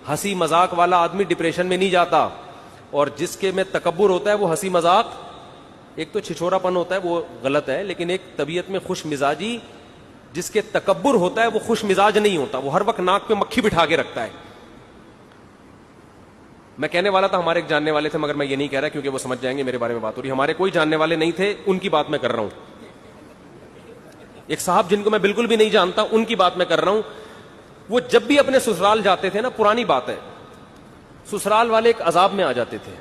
ہنسی مذاق والا آدمی ڈپریشن میں نہیں جاتا, اور جس کے میں تکبر ہوتا ہے وہ ہنسی مذاق, ایک تو چھچورا پن ہوتا ہے وہ غلط ہے, لیکن ایک طبیعت میں خوش مزاجی, جس کے تکبر ہوتا ہے وہ خوش مزاج نہیں ہوتا, وہ ہر وقت ناک پہ مکھی بٹھا کے رکھتا ہے. میں کہنے والا تھا ہمارے ایک جاننے والے تھے, مگر میں یہ نہیں کہہ رہا کیونکہ وہ سمجھ جائیں گے میرے بارے میں بات ہو رہی. ہمارے کوئی جاننے والے نہیں تھے, ان کی بات میں کر رہا ہوں. ایک صاحب جن کو میں بالکل بھی نہیں جانتا, ان کی بات میں کر رہا ہوں. وہ جب بھی اپنے سسرال جاتے تھے نا, پرانی بات ہے, سسرال والے ایک عذاب میں آ جاتے تھے.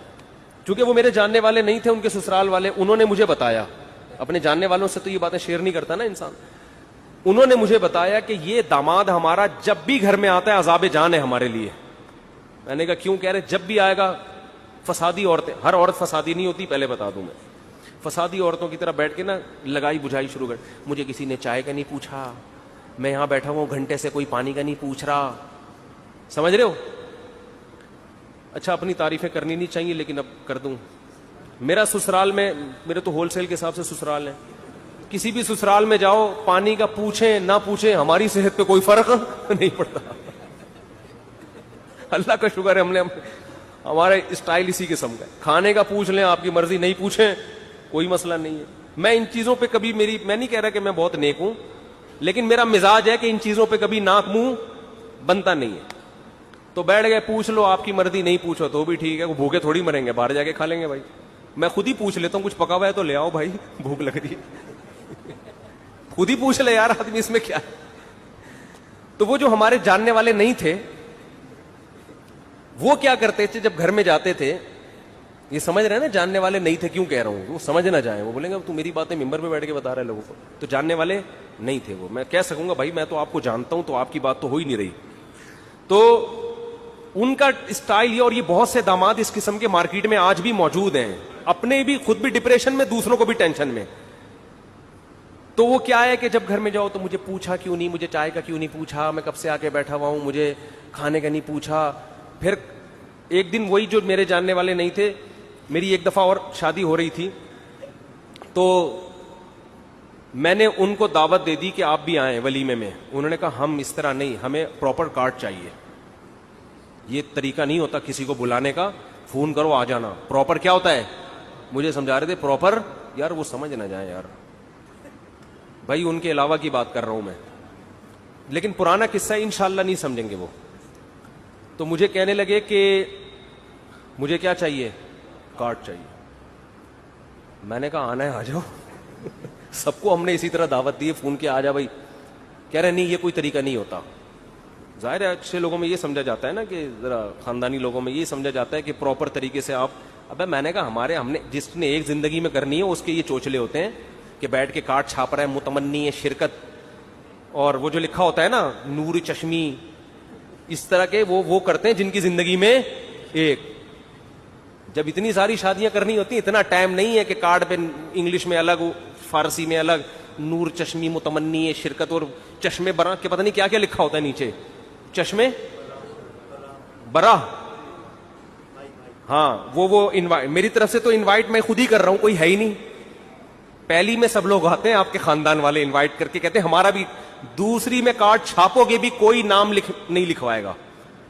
چونکہ وہ میرے جاننے والے نہیں تھے, ان کے سسرال والے, انہوں نے مجھے بتایا. اپنے جاننے والوں سے تو یہ باتیں شیئر نہیں کرتا نا انسان. انہوں نے مجھے بتایا کہ یہ داماد ہمارا جب بھی گھر میں آتا ہے عذاب جان ہے ہمارے لیے. میں نے کہا کیوں؟ کہہ رہے جب بھی آئے گا فسادی عورتیں, ہر عورت فسادی نہیں ہوتی پہلے بتا دوں میں, فسادی عورتوں کی طرح بیٹھ کے نا لگائی بجھائی شروع کر, مجھے کسی نے چائے کا نہیں پوچھا, میں یہاں بیٹھا ہوں گھنٹے سے کوئی پانی کا نہیں پوچھ رہا. سمجھ رہے ہو؟ اچھا اپنی تعریفیں کرنی نہیں چاہیے لیکن اب کر دوں. میرا سسرال میں, میرے تو ہول سیل کے حساب سے سسرال ہے, کسی بھی سسرال میں جاؤ پانی کا پوچھیں نہ پوچھیں ہماری صحت پہ کوئی فرق نہیں پڑتا. اللہ کا شکر ہے ہمارے اسٹائل اسی قسم کا ہے. کھانے کا پوچھ لیں, آپ کی مرضی, نہیں پوچھیں کوئی مسئلہ نہیں ہے. میں ان چیزوں پہ کبھی میں نہیں کہہ رہا کہ میں بہت نیک ہوں, لیکن میرا مزاج ہے کہ ان چیزوں پہ کبھی ناک منہ بنتا نہیں ہے. تو بیٹھ گئے, پوچھ لو آپ کی مرضی, نہیں پوچھو تو بھی ٹھیک ہے, وہ بھوکے تھوڑی مریں گے, باہر جا کے کھا لیں گے بھائی. میں خود ہی پوچھ لیتا ہوں, کچھ پکا ہوا ہے تو لے آؤ بھائی, بھوک لگ رہی ہے. خود ہی پوچھ لے یار آدمی, اس میں کیا ہے. تو وہ جو ہمارے جاننے والے نہیں تھے, وہ کیا کرتے تھے جب گھر میں جاتے تھے, یہ سمجھ رہے ہیں نا جاننے والے نہیں تھے کیوں کہہ رہا ہوں, وہ سمجھ نہ جائیں, وہ بولیں گے تو میری باتیں ممبر پہ بیٹھ کے بتا رہے لوگوں کو. تو جاننے والے نہیں تھے وہ, میں کہہ سکوں گا بھائی میں تو آپ کو جانتا ہوں, تو آپ کی بات تو ہو ہی نہیں رہی. تو ان کا اسٹائل یہ, اور یہ بہت سے داماد اس قسم کے مارکیٹ میں آج بھی موجود ہیں, اپنے بھی خود بھی ڈپریشن میں, دوسروں کو بھی ٹینشن میں. تو وہ کیا ہے کہ جب گھر میں جاؤ تو مجھے پوچھا کیوں نہیں, مجھے چائے کا کیوں نہیں پوچھا, میں کب سے آ کے بیٹھا ہوا ہوں, مجھے کھانے کا نہیں پوچھا. پھر ایک دن وہی جو میرے جاننے والے نہیں تھے, میری ایک دفعہ اور شادی ہو رہی تھی, تو میں نے ان کو دعوت دے دی کہ آپ بھی آئیں ولیمے میں. انہوں نے کہا ہم اس طرح نہیں, ہمیں پراپر کارڈ چاہیے, یہ طریقہ نہیں ہوتا کسی کو بلانے کا, فون کرو آ جانا. پراپر کیا ہوتا ہے مجھے سمجھا رہے تھے, پراپر یار وہ سمجھ نہ جائیں یار بھائی, ان کے علاوہ کی بات کر رہا ہوں میں, لیکن پرانا قصہ انشاءاللہ نہیں سمجھیں گے وہ. تو مجھے کہنے لگے کہ مجھے کیا چاہیے, کارڈ چاہیے. میں نے کہا آنا ہے آ جاؤ. سب کو ہم نے اسی طرح دعوت دی, فون کیا آ جا بھائی. کہہ رہے نہیں یہ کوئی طریقہ نہیں ہوتا. ظاہر ہے اچھے لوگوں میں یہ سمجھا جاتا ہے نا, کہ ذرا خاندانی لوگوں میں یہ سمجھا جاتا ہے کہ پراپر طریقے سے آپ. ابے میں نے کہا ہم نے جس نے ایک زندگی میں کرنی ہے اس کے یہ چوچلے ہوتے ہیں کہ بیٹھ کے کارڈ چھاپ رہا ہے, متمنی ہے شرکت, اور وہ جو لکھا ہوتا ہے نا نور چشمی, اس طرح کے وہ کرتے ہیں جن کی زندگی میں ایک. جب اتنی ساری شادیاں کرنی ہوتی ہیں, اتنا ٹائم نہیں ہے کہ کارڈ پہ انگلش میں الگ, فارسی میں الگ, نور چشمی, متمنی ہے شرکت, اور چشمے برا کے پتہ نہیں کیا کیا لکھا ہوتا ہے نیچے, چشمے برا. ہاں وہ انوائٹ, میری طرف سے تو انوائٹ میں خود ہی کر رہا ہوں, کوئی ہے ہی نہیں. پہلی میں سب لوگ آتے ہیں آپ کے خاندان والے, انوائٹ کر کے کہتے ہیں ہمارا بھی. دوسری میں کارڈ چھاپو گے بھی کوئی نام نہیں لکھوائے گا,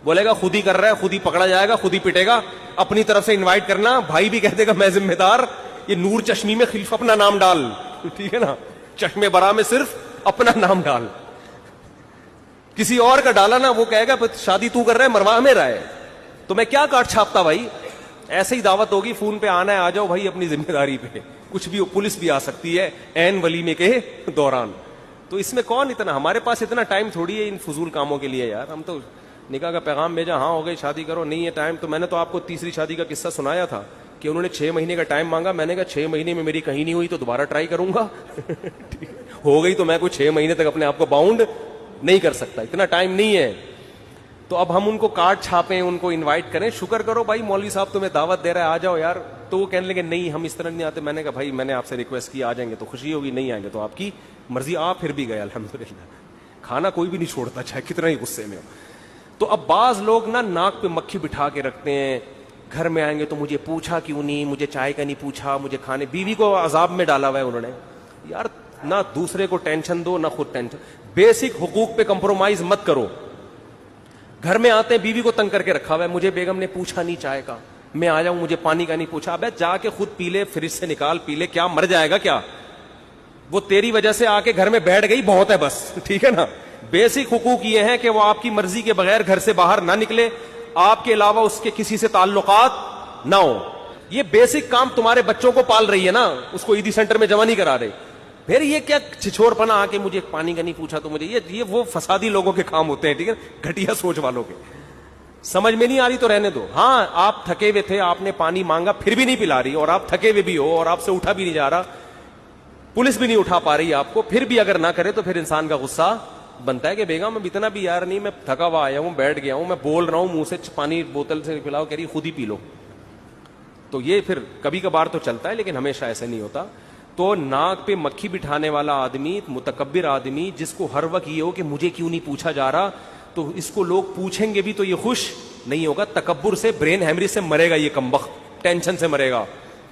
بولے گا خود ہی کر رہا ہے, خود ہی پکڑا جائے گا, خود ہی پٹے گا. اپنی طرف سے انوائٹ کرنا, بھائی بھی کہہ دے گا میں ذمہ دار, یہ نور چشمی میں خلف اپنا نام ڈال, ٹھیک ہے نا, چشمے برا میں صرف اپنا نام ڈال. کسی اور کا ڈالا نا, وہ کہے گا شادی تو کر رہا ہے, مروا میرا ہے, تو میں کیا کارڈ چھاپتا بھائی. ایسے ہی دعوت ہوگی, فون پہ آنا ہے آ جاؤ بھائی, اپنی ذمہ داری پہ. کچھ بھی پولیس بھی آ سکتی ہے عین ولیمے کے دوران. تو اس میں کون اتنا, ہمارے پاس اتنا ٹائم تھوڑی ہے ان فضول کاموں کے لیے یار. ہم تو نکاح کا پیغام بھیجا, ہاں ہو گئی شادی کرو, نہیں ہے ٹائم. تو میں نے تو آپ کو تیسری شادی کا قصہ سنایا تھا کہ انہوں نے 6 مہینے کا ٹائم مانگا. میں نے کہا 6 مہینے میں میری کہیں نہیں ہوئی تو دوبارہ ٹرائی کروں گا. ہو گئی تو میں کوئی 6 مہینے تک اپنے آپ کو باؤنڈ نہیں کر سکتا, اتنا ٹائم نہیں ہے. تو اب ہم ان کو کارڈ چھاپیں, ان کو انوائٹ کریں, شکر کرو بھائی مولوی صاحب تمہیں دعوت دے رہا ہے آ جاؤ یار. تو وہ کہنے لگے نہیں ہم اس طرح نہیں آتے. میں نے کہا بھائی میں نے آپ سے ریکویسٹ کی, آ جائیں گے تو خوشی ہوگی, نہیں آئیں گے تو آپ کی مرضی. آپ پھر بھی گئے الحمدللہ. کھانا کوئی بھی نہیں چھوڑتا چاہے کتنا ہی غصے میں ہو. تو اب بعض لوگ نا ناک پہ مکھی بٹھا کے رکھتے ہیں, گھر میں آئیں گے تو مجھے پوچھا کیوں نہیں, مجھے چائے کا نہیں پوچھا, مجھے کھانے. بیوی کو عذاب میں ڈالا ہوا ہے انہوں نے. یار نہ دوسرے کو ٹینشن دو نہ خود ٹینشن. بیسک حقوق پہ کمپرومائز مت کرو. گھر میں آتے ہیں بیوی کو تنگ کر کے رکھا ہوا ہے, مجھے بیگم نے پوچھا نہیں چائے کا, میں آ جاؤں مجھے پانی کا نہیں پوچھا. ابے جا کے خود پی لے, فریج سے نکال پی لے, کیا مر جائے گا کیا؟ وہ تیری وجہ سے آ کے گھر میں بیٹھ گئی, بہت ہے بس, ٹھیک ہے نا. بیسک حقوق یہ ہیں کہ وہ آپ کی مرضی کے بغیر گھر سے باہر نہ نکلے, آپ کے علاوہ اس کے کسی سے تعلقات نہ ہو. یہ بیسک کام تمہارے بچوں کو پال رہی ہے نا, اس کو عیدی سینٹر میں جمع نہیں کرا رہے. پھر یہ کیا چھچور پنا آ کے مجھے پانی کا نہیں پوچھا تو مجھے, یہ وہ فسادی لوگوں کے کام ہوتے ہیں, ٹھیک ہے, گھٹیا سوچ والوں کے. سمجھ میں نہیں آ رہی تو رہنے دو. ہاں آپ تھکے ہوئے تھے, آپ نے پانی مانگا پھر بھی نہیں پلا رہی, اور آپ تھکے ہوئے بھی ہو اور آپ سے اٹھا بھی نہیں جا رہا, پولیس بھی نہیں اٹھا پا رہی آپ کو, پھر بھی اگر نہ کرے تو پھر انسان کا غصہ بنتا ہے کہ بیگم میں اتنا بھی یار نہیں, میں تھکا ہوا آیا ہوں, بیٹھ گیا ہوں, میں بول رہا ہوں منہ سے پانی بوتل سے پلاؤ, کہہ رہی خود ہی پی لو. تو یہ پھر کبھی کبھار تو چلتا ہے لیکن ہمیشہ ایسے نہیں ہوتا. تو ناک پہ مکھی بٹھانے والا آدمی, متکبر آدمی, جس کو ہر وقت یہ ہو کہ مجھے کیوں نہیں پوچھا جا رہا, تو اس کو لوگ پوچھیں گے بھی تو یہ خوش نہیں ہوگا. تکبر سے, برین ہیمریج سے مرے گا یہ کمبخت, ٹینشن سے مرے گا.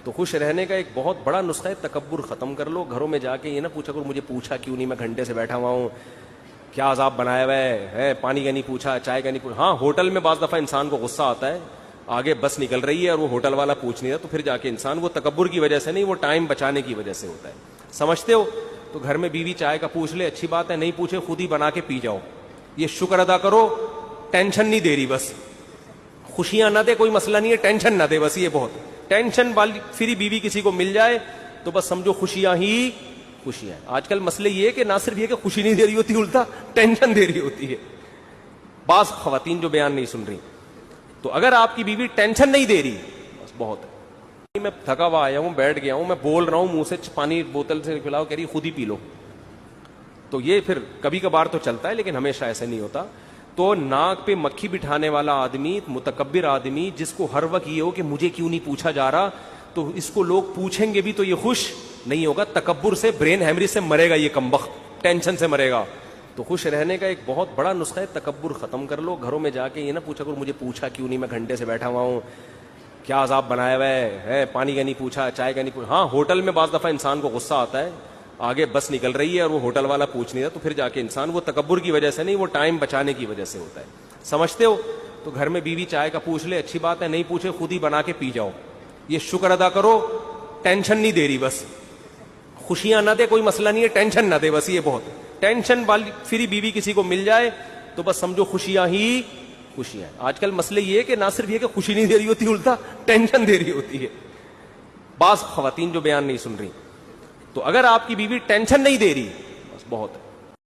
تو خوش رہنے کا ایک بہت بڑا نسخہ ہے, تکبر ختم کر لو. گھروں میں جا کے یہ نہ پوچھا کرو مجھے پوچھا کیوں نہیں, میں گھنٹے سے بیٹھا ہوا ہوں, کیا عذاب بنایا ہوا ہے, پانی کا نہیں پوچھا, چائے کا نہیں پوچھا. ہاں ہوٹل میں بعض دفعہ انسان کو غصہ آتا ہے, آگے بس نکل رہی ہے اور وہ ہوٹل والا پوچھ نہیں رہا, تو پھر جا کے انسان, وہ تکبر کی وجہ سے نہیں, وہ ٹائم بچانے کی وجہ سے ہوتا ہے. سمجھتے ہو؟ تو گھر میں بیوی چائے کا پوچھ لے اچھی بات ہے, نہیں پوچھے خود ہی بنا کے پی جاؤ, یہ شکر ادا کرو, ٹینشن نہیں دے رہی, بس خوشیاں نہ دے کوئی مسئلہ نہیں ہے, ٹینشن نہ دے بس. یہ بہت ٹینشن والی فری بیوی کسی کو مل جائے تو بس سمجھو خوشیاں ہی خوشیاں. آج کل مسئلے یہ کہ نہ صرف یہ کہ خوشی نہیں دے رہی ہوتی, الٹا ٹینشن دے رہی ہوتی ہے. بعض خواتین جو بیان نہیں سن رہی, تو اگر آپ کی بیوی ٹینشن نہیں دے رہی بس بہت ہے. میں تھکا ہوا آیا ہوں, بیٹھ گیا ہوں, میں بول رہا ہوں منہ سے پانی بوتل سے پلاؤ, کہہ رہی خود ہی پی لو. تو یہ پھر کبھی کبھار تو چلتا ہے لیکن ہمیشہ ایسے نہیں ہوتا. تو ناک پہ مکھی بٹھانے والا آدمی, متکبر آدمی, جس کو ہر وقت یہ ہو کہ مجھے کیوں نہیں پوچھا جا رہا, تو اس کو لوگ پوچھیں گے بھی تو یہ خوش نہیں ہوگا. تکبر سے, برین ہیمریج سے مرے گا یہ کمبخت, ٹینشن سے مرے گا. تو خوش رہنے کا ایک بہت بڑا نسخہ ہے, تکبر ختم کر لو. گھروں میں جا کے یہ نہ پوچھا کرو مجھے پوچھا کیوں نہیں, میں گھنٹے سے بیٹھا ہوا ہوں, کیا عذاب بنایا ہوا ہے, پانی کا نہیں پوچھا, چائے کا نہیں پوچھا. ہاں ہوٹل میں بعض دفعہ انسان کو غصہ آتا ہے, آگے بس نکل رہی ہے اور وہ ہوٹل والا پوچھ نہیں رہا, تو پھر جا کے انسان, وہ تکبر کی وجہ سے نہیں, وہ ٹائم بچانے کی وجہ سے ہوتا ہے. سمجھتے ہو؟ تو گھر میں بیوی چائے کا پوچھ لے اچھی بات ہے, نہیں پوچھے خود ہی بنا کے پی جاؤ, یہ شکر ادا کرو, ٹینشن نہیں دے رہی, بس خوشیاں نہ دے کوئی مسئلہ نہیں ہے, ٹینشن نہ دے بس. یہ بہت ٹینشن والی فری بیوی کسی کو مل جائے تو بس سمجھو خوشیاں ہی خوشیاں. آج کل مسئلے یہ کہ نہ صرف یہ کہ خوشی نہیں دے رہی ہوتی, الٹا ٹینشن دے رہی ہوتی ہے. بعض خواتین جو بیان نہیں سن رہی, تو اگر آپ کی بیوی ٹینشن نہیں دے رہی بس بہت ہے.